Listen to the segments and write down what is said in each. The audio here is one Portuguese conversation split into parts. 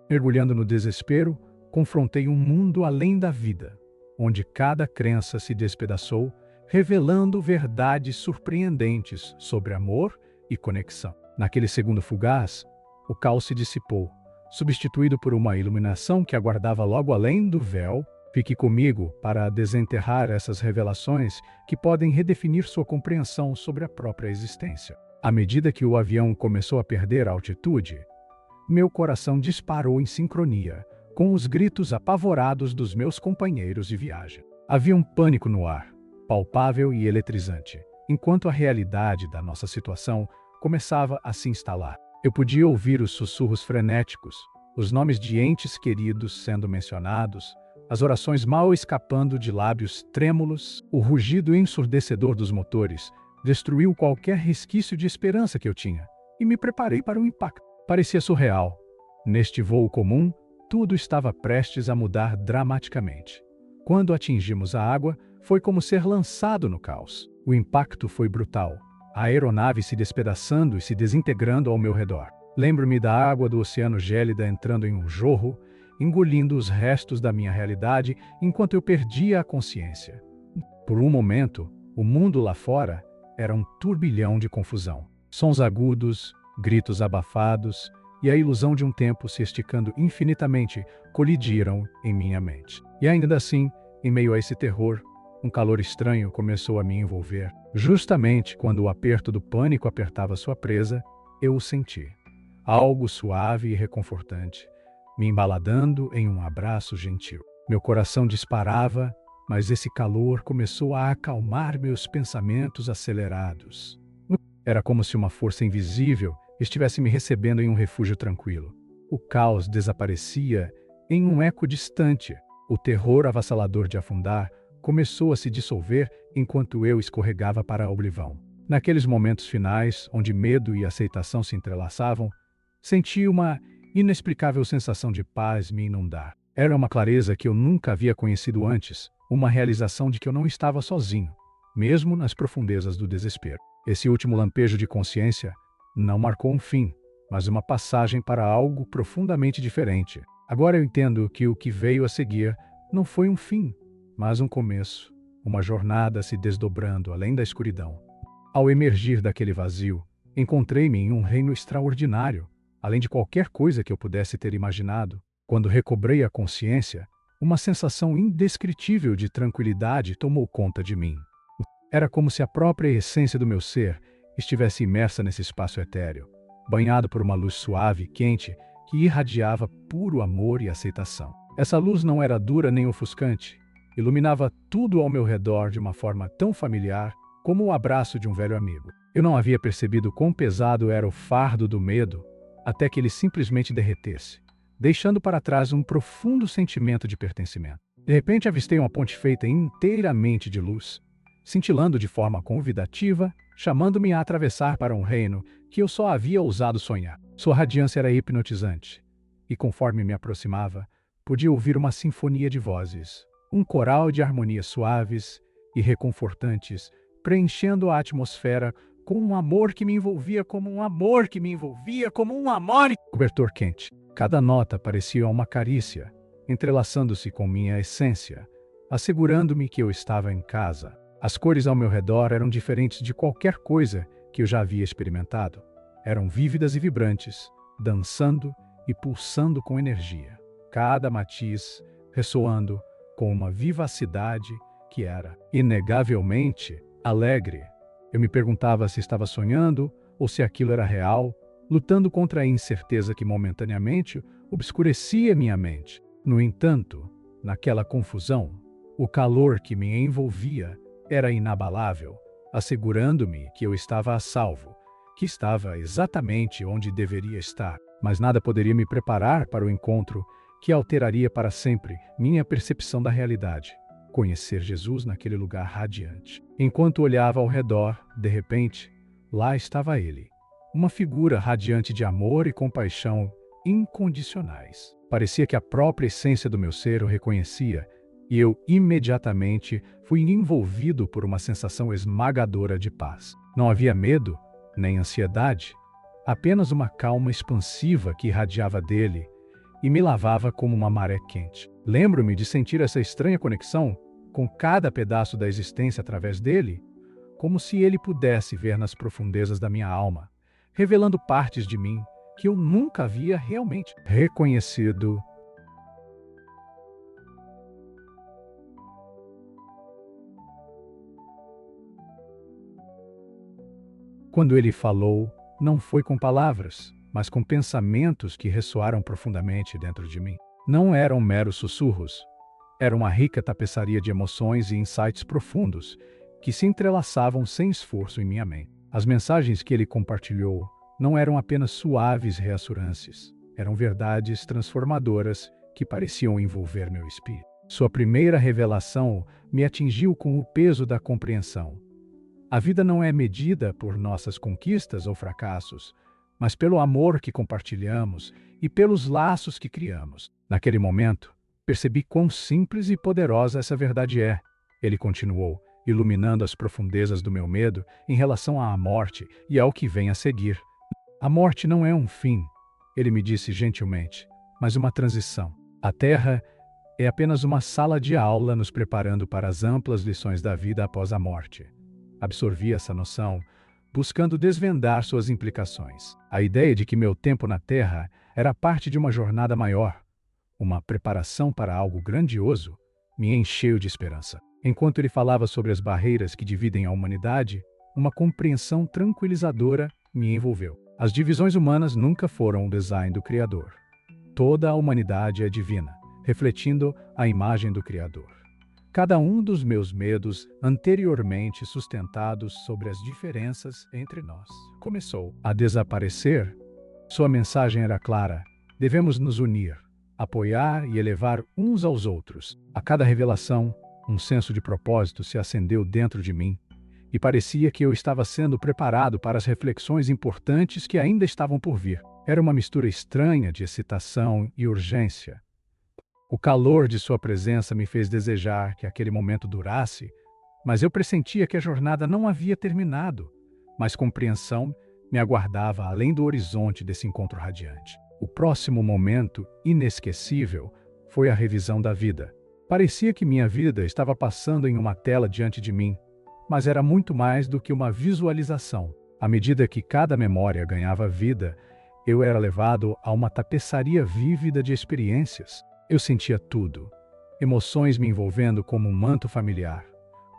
Mergulhando no desespero, confrontei um mundo além da vida, onde cada crença se despedaçou, revelando verdades surpreendentes sobre amor e conexão. Naquele segundo fugaz, o caos se dissipou, substituído por uma iluminação que aguardava logo além do véu. Fique comigo para desenterrar essas revelações que podem redefinir sua compreensão sobre a própria existência. À medida que o avião começou a perder a altitude, meu coração disparou em sincronia com os gritos apavorados dos meus companheiros de viagem. Havia um pânico no ar, palpável e eletrizante, enquanto a realidade da nossa situação começava a se instalar. Eu podia ouvir os sussurros frenéticos, os nomes de entes queridos sendo mencionados, as orações mal escapando de lábios trêmulos. O rugido ensurdecedor dos motores destruiu qualquer resquício de esperança que eu tinha, e me preparei para o impacto. Parecia surreal. Neste voo comum, tudo estava prestes a mudar dramaticamente. Quando atingimos a água, foi como ser lançado no caos. O impacto foi brutal, a aeronave se despedaçando e se desintegrando ao meu redor. Lembro-me da água do oceano gélida entrando em um jorro, engolindo os restos da minha realidade enquanto eu perdia a consciência. Por um momento, o mundo lá fora era um turbilhão de confusão. Sons agudos, gritos abafados e a ilusão de um tempo se esticando infinitamente colidiram em minha mente. E ainda assim, em meio a esse terror, um calor estranho começou a me envolver. Justamente quando o aperto do pânico apertava sua presa, eu o senti. Algo suave e reconfortante, me embaladando em um abraço gentil. Meu coração disparava, mas esse calor começou a acalmar meus pensamentos acelerados. Era como se uma força invisível estivesse me recebendo em um refúgio tranquilo. O caos desaparecia em um eco distante. O terror avassalador de afundar começou a se dissolver enquanto eu escorregava para a oblivião. Naqueles momentos finais, onde medo e aceitação se entrelaçavam, senti uma inexplicável sensação de paz me inundar. Era uma clareza que eu nunca havia conhecido antes, uma realização de que eu não estava sozinho, mesmo nas profundezas do desespero. Esse último lampejo de consciência não marcou um fim, mas uma passagem para algo profundamente diferente. Agora eu entendo que o que veio a seguir não foi um fim, mas um começo, uma jornada se desdobrando além da escuridão. Ao emergir daquele vazio, encontrei-me em um reino extraordinário, além de qualquer coisa que eu pudesse ter imaginado. Quando recobrei a consciência, uma sensação indescritível de tranquilidade tomou conta de mim. Era como se a própria essência do meu ser estivesse imersa nesse espaço etéreo, banhado por uma luz suave e quente que irradiava puro amor e aceitação. Essa luz não era dura nem ofuscante, iluminava tudo ao meu redor de uma forma tão familiar como o abraço de um velho amigo. Eu não havia percebido quão pesado era o fardo do medo até que ele simplesmente derretesse, deixando para trás um profundo sentimento de pertencimento. De repente avistei uma ponte feita inteiramente de luz, cintilando de forma convidativa, chamando-me a atravessar para um reino que eu só havia ousado sonhar. Sua radiância era hipnotizante, e conforme me aproximava, podia ouvir uma sinfonia de vozes, um coral de harmonias suaves e reconfortantes, preenchendo a atmosfera com um amor que me envolvia como um amor que me envolvia como um amor. Cobertor quente. Cada nota parecia uma carícia, entrelaçando-se com minha essência, assegurando-me que eu estava em casa. As cores ao meu redor eram diferentes de qualquer coisa que eu já havia experimentado. Eram vívidas e vibrantes, dançando e pulsando com energia. Cada matiz ressoando com uma vivacidade que era inegavelmente alegre. Eu me perguntava se estava sonhando ou se aquilo era real, lutando contra a incerteza que momentaneamente obscurecia minha mente. No entanto, naquela confusão, o calor que me envolvia era inabalável, assegurando-me que eu estava a salvo, que estava exatamente onde deveria estar. Mas nada poderia me preparar para o encontro que alteraria para sempre minha percepção da realidade. Conhecer Jesus naquele lugar radiante. Enquanto olhava ao redor, de repente, lá estava ele, uma figura radiante de amor e compaixão incondicionais. Parecia que a própria essência do meu ser o reconhecia, e eu imediatamente fui envolvido por uma sensação esmagadora de paz. Não havia medo, nem ansiedade, apenas uma calma expansiva que irradiava dele, e me lavava como uma maré quente. Lembro-me de sentir essa estranha conexão com cada pedaço da existência através dele, como se ele pudesse ver nas profundezas da minha alma, revelando partes de mim que eu nunca havia realmente reconhecido. Quando ele falou, não foi com palavras, mas com pensamentos que ressoaram profundamente dentro de mim. Não eram meros sussurros. Era uma rica tapeçaria de emoções e insights profundos que se entrelaçavam sem esforço em minha mente. As mensagens que ele compartilhou não eram apenas suaves reassurances, eram verdades transformadoras que pareciam envolver meu espírito. Sua primeira revelação me atingiu com o peso da compreensão. A vida não é medida por nossas conquistas ou fracassos, mas pelo amor que compartilhamos e pelos laços que criamos. Naquele momento, percebi quão simples e poderosa essa verdade é. Ele continuou, iluminando as profundezas do meu medo em relação à morte e ao que vem a seguir. A morte não é um fim, ele me disse gentilmente, mas uma transição. A Terra é apenas uma sala de aula nos preparando para as amplas lições da vida após a morte. Absorvi essa noção, buscando desvendar suas implicações. A ideia de que meu tempo na Terra era parte de uma jornada maior, uma preparação para algo grandioso, me encheu de esperança. Enquanto ele falava sobre as barreiras que dividem a humanidade, uma compreensão tranquilizadora me envolveu. As divisões humanas nunca foram o design do Criador. Toda a humanidade é divina, refletindo a imagem do Criador. Cada um dos meus medos, anteriormente sustentados sobre as diferenças entre nós, começou a desaparecer. Sua mensagem era clara: devemos nos unir, apoiar e elevar uns aos outros. A cada revelação, um senso de propósito se acendeu dentro de mim, e parecia que eu estava sendo preparado para as reflexões importantes que ainda estavam por vir. Era uma mistura estranha de excitação e urgência. O calor de sua presença me fez desejar que aquele momento durasse, mas eu pressentia que a jornada não havia terminado, mas compreensão me aguardava além do horizonte desse encontro radiante. O próximo momento inesquecível foi a revisão da vida. Parecia que minha vida estava passando em uma tela diante de mim, mas era muito mais do que uma visualização. À medida que cada memória ganhava vida, eu era levado a uma tapeçaria vívida de experiências. Eu sentia tudo, emoções me envolvendo como um manto familiar,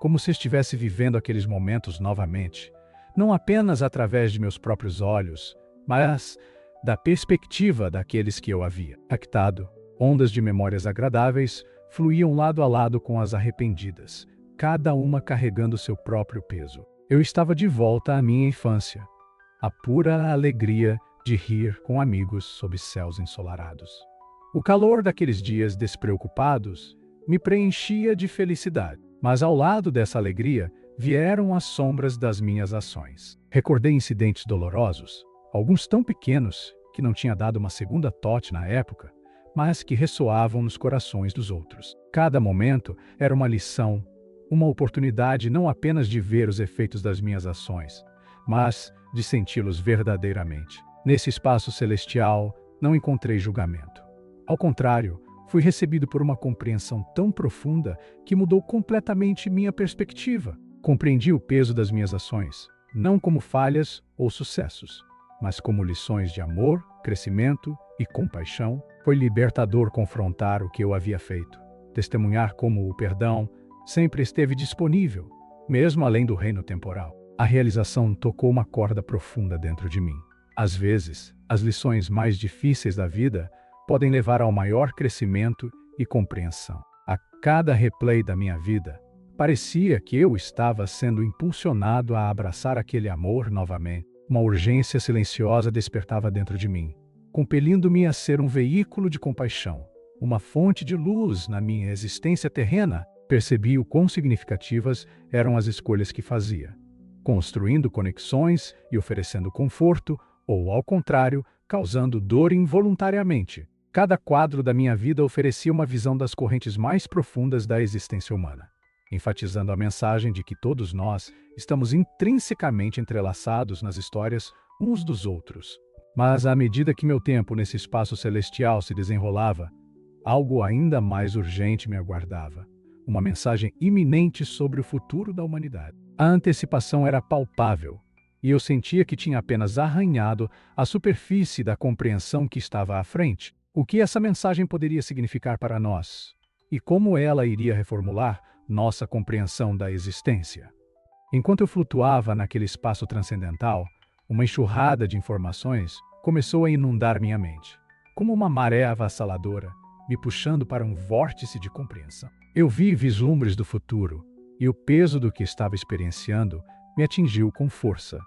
como se estivesse vivendo aqueles momentos novamente, não apenas através de meus próprios olhos, mas da perspectiva daqueles que eu havia impactado. Ondas de memórias agradáveis fluíam lado a lado com as arrependidas, cada uma carregando seu próprio peso. Eu estava de volta à minha infância, a pura alegria de rir com amigos sob céus ensolarados. O calor daqueles dias despreocupados me preenchia de felicidade, mas ao lado dessa alegria vieram as sombras das minhas ações. Recordei incidentes dolorosos, alguns tão pequenos que não tinha dado uma segunda tote na época, mas que ressoavam nos corações dos outros. Cada momento era uma lição, uma oportunidade não apenas de ver os efeitos das minhas ações, mas de senti-los verdadeiramente. Nesse espaço celestial, não encontrei julgamento. Ao contrário, fui recebido por uma compreensão tão profunda que mudou completamente minha perspectiva. Compreendi o peso das minhas ações, não como falhas ou sucessos, mas como lições de amor, crescimento e compaixão. Foi libertador confrontar o que eu havia feito, testemunhar como o perdão sempre esteve disponível, mesmo além do reino temporal. A realização tocou uma corda profunda dentro de mim. Às vezes, as lições mais difíceis da vida podem levar ao maior crescimento e compreensão. A cada replay da minha vida, parecia que eu estava sendo impulsionado a abraçar aquele amor novamente. Uma urgência silenciosa despertava dentro de mim, compelindo-me a ser um veículo de compaixão, uma fonte de luz na minha existência terrena. Percebi o quão significativas eram as escolhas que fazia, construindo conexões e oferecendo conforto, ou, ao contrário, causando dor involuntariamente. Cada quadro da minha vida oferecia uma visão das correntes mais profundas da existência humana, enfatizando a mensagem de que todos nós estamos intrinsecamente entrelaçados nas histórias uns dos outros. Mas à medida que meu tempo nesse espaço celestial se desenrolava, algo ainda mais urgente me aguardava. Uma mensagem iminente sobre o futuro da humanidade. A antecipação era palpável, e eu sentia que tinha apenas arranhado a superfície da compreensão que estava à frente. O que essa mensagem poderia significar para nós? E como ela iria reformular nossa compreensão da existência? Enquanto eu flutuava naquele espaço transcendental, uma enxurrada de informações começou a inundar minha mente, como uma maré avassaladora, me puxando para um vórtice de compreensão. Eu vi vislumbres do futuro, e o peso do que estava experienciando me atingiu com força.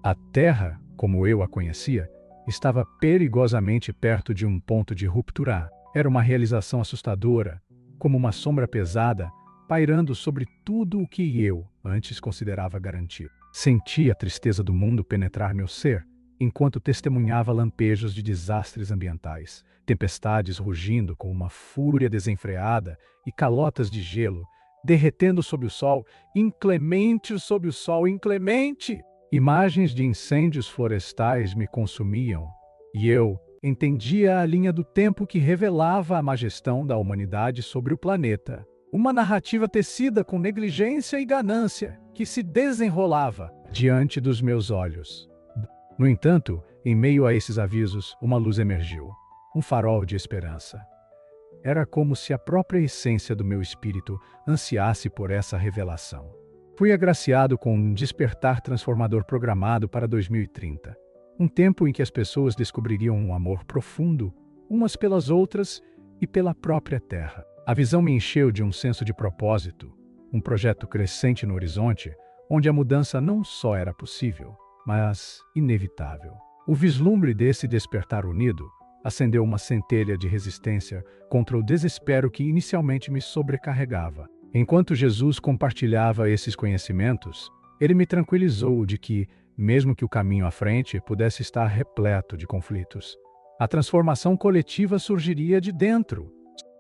A Terra, como eu a conhecia, estava perigosamente perto de um ponto de ruptura. Era uma realização assustadora, como uma sombra pesada, pairando sobre tudo o que eu antes considerava garantido. Senti a tristeza do mundo penetrar meu ser, enquanto testemunhava lampejos de desastres ambientais, tempestades rugindo com uma fúria desenfreada e calotas de gelo, derretendo sob o sol, inclemente sob o sol, inclemente! Imagens de incêndios florestais me consumiam, e eu entendia a linha do tempo que revelava a majestão da humanidade sobre o planeta. Uma narrativa tecida com negligência e ganância, que se desenrolava diante dos meus olhos. No entanto, em meio a esses avisos, uma luz emergiu, um farol de esperança. Era como se a própria essência do meu espírito ansiasse por essa revelação. Fui agraciado com um despertar transformador programado para 2030, um tempo em que as pessoas descobririam um amor profundo, umas pelas outras e pela própria Terra. A visão me encheu de um senso de propósito, um projeto crescente no horizonte, onde a mudança não só era possível, mas inevitável. O vislumbre desse despertar unido acendeu uma centelha de resistência contra o desespero que inicialmente me sobrecarregava. Enquanto Jesus compartilhava esses conhecimentos, ele me tranquilizou de que, mesmo que o caminho à frente pudesse estar repleto de conflitos, a transformação coletiva surgiria de dentro.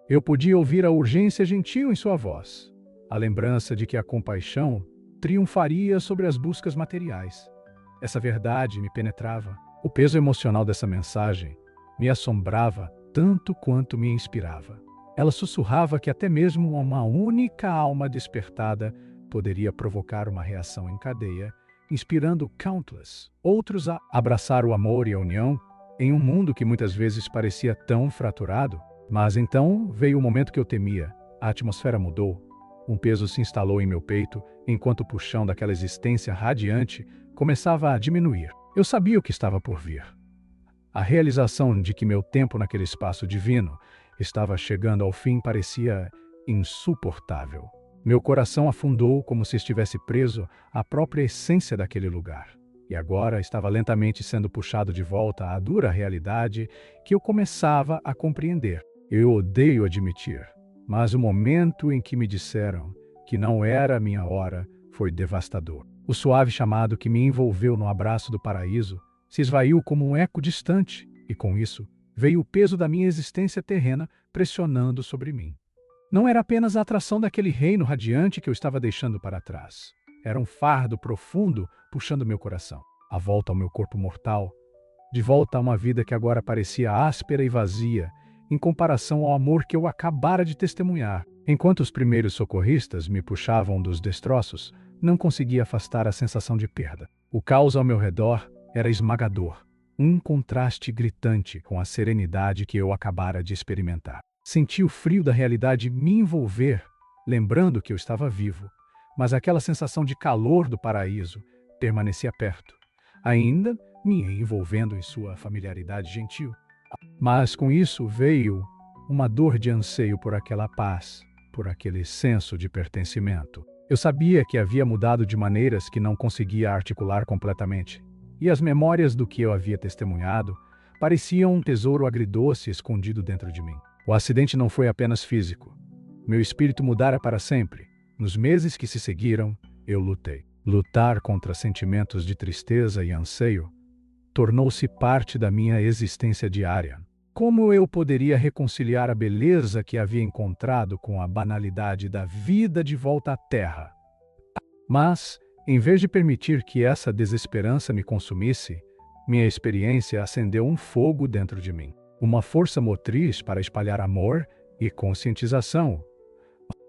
Eu podia ouvir a urgência gentil em sua voz, a lembrança de que a compaixão triunfaria sobre as buscas materiais. Essa verdade me penetrava. O peso emocional dessa mensagem me assombrava tanto quanto me inspirava. Ela sussurrava que até mesmo uma única alma despertada poderia provocar uma reação em cadeia, inspirando countless outros a abraçar o amor e a união em um mundo que muitas vezes parecia tão fraturado. Mas então veio o momento que eu temia. A atmosfera mudou. Um peso se instalou em meu peito, enquanto o puxão daquela existência radiante começava a diminuir. Eu sabia o que estava por vir. A realização de que meu tempo naquele espaço divino estava chegando ao fim parecia insuportável. Meu coração afundou como se estivesse preso à própria essência daquele lugar. E agora estava lentamente sendo puxado de volta à dura realidade que eu começava a compreender. Eu odeio admitir, mas o momento em que me disseram que não era a minha hora foi devastador. O suave chamado que me envolveu no abraço do paraíso se esvaiu como um eco distante, e com isso veio o peso da minha existência terrena pressionando sobre mim. Não era apenas a atração daquele reino radiante que eu estava deixando para trás. Era um fardo profundo puxando meu coração. A volta ao meu corpo mortal, de volta a uma vida que agora parecia áspera e vazia, em comparação ao amor que eu acabara de testemunhar. Enquanto os primeiros socorristas me puxavam dos destroços, não conseguia afastar a sensação de perda. O caos ao meu redor era esmagador, um contraste gritante com a serenidade que eu acabara de experimentar. Senti o frio da realidade me envolver, lembrando que eu estava vivo, mas aquela sensação de calor do paraíso permanecia perto, ainda me envolvendo em sua familiaridade gentil. Mas com isso veio uma dor de anseio por aquela paz, por aquele senso de pertencimento. Eu sabia que havia mudado de maneiras que não conseguia articular completamente, e as memórias do que eu havia testemunhado pareciam um tesouro agridoce escondido dentro de mim. O acidente não foi apenas físico. Meu espírito mudara para sempre. Nos meses que se seguiram, eu lutei. Lutar contra sentimentos de tristeza e anseio tornou-se parte da minha existência diária. Como eu poderia reconciliar a beleza que havia encontrado com a banalidade da vida de volta à Terra? Mas, em vez de permitir que essa desesperança me consumisse, Minha experiência acendeu um fogo dentro de mim, uma força motriz para espalhar amor e conscientização.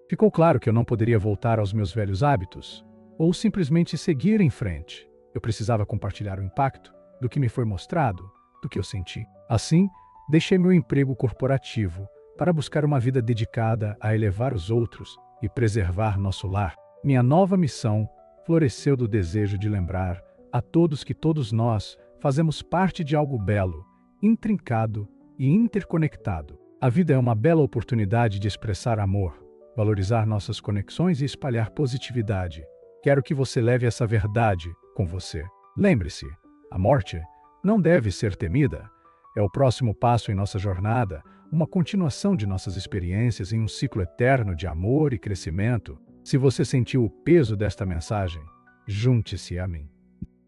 Ficou claro que eu não poderia voltar aos meus velhos hábitos, ou simplesmente seguir em frente. Eu precisava compartilhar o impacto do que me foi mostrado, do que eu senti. Assim, deixei meu emprego corporativo para buscar uma vida dedicada a elevar os outros e preservar nosso lar. Minha nova missão floresceu do desejo de lembrar a todos que todos nós fazemos parte de algo belo, intrincado e interconectado. A vida é uma bela oportunidade de expressar amor, valorizar nossas conexões e espalhar positividade. Quero que você leve essa verdade com você. Lembre-se, a morte não deve ser temida. É o próximo passo em nossa jornada, uma continuação de nossas experiências em um ciclo eterno de amor e crescimento. Se você sentiu o peso desta mensagem, junte-se a mim.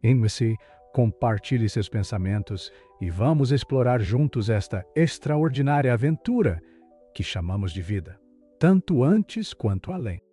Ame-se, compartilhe seus pensamentos e vamos explorar juntos esta extraordinária aventura que chamamos de vida, tanto antes quanto além.